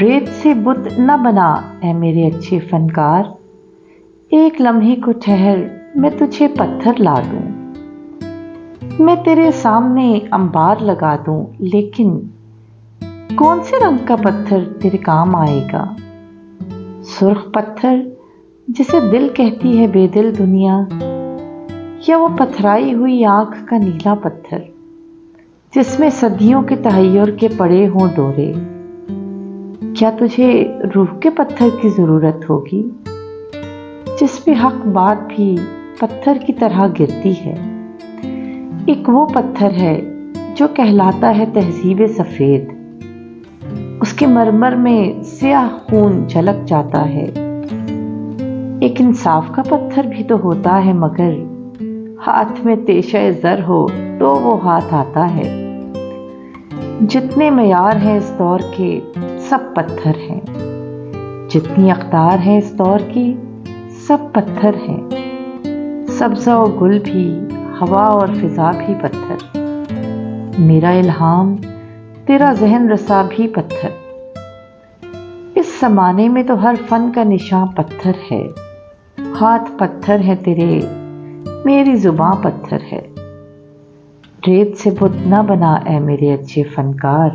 ریت سے بت نہ بنا اے میرے اچھے فنکار، ایک لمحے کو ٹھہر میں تجھے پتھر لا دوں، میں تیرے سامنے انبار لگا دوں، لیکن کون سے رنگ کا پتھر تیرے کام آئے گا؟ سرخ پتھر جسے دل کہتی ہے بے دل دنیا، یا وہ پتھرائی ہوئی آنکھ کا نیلا پتھر جس میں صدیوں کے تحیر کے پڑے ہوں دورے؟ کیا تجھے روح کے پتھر کی ضرورت ہوگی جس پہ حق بات بھی پتھر کی طرح گرتی ہے؟ ایک وہ پتھر ہے جو کہلاتا ہے تہذیب سفید، اس کے مرمر میں سیاہ خون جھلک جاتا ہے۔ ایک انصاف کا پتھر بھی تو ہوتا ہے، مگر ہاتھ میں تیشہ زر ہو تو وہ ہاتھ آتا ہے۔ جتنے معیار ہیں اس دور کے سب پتھر ہیں، جتنی اقدار ہیں اس دور کی سب پتھر ہیں، سبزہ و گل بھی، ہوا اور فضا بھی پتھر، میرا الہام تیرا ذہن رسا بھی پتھر۔ اس زمانے میں تو ہر فن کا نشاں پتھر ہے، ہاتھ پتھر ہے تیرے، میری زباں پتھر ہے۔ ریت سے بت نہ بنا اے میرے اچھے فنکار۔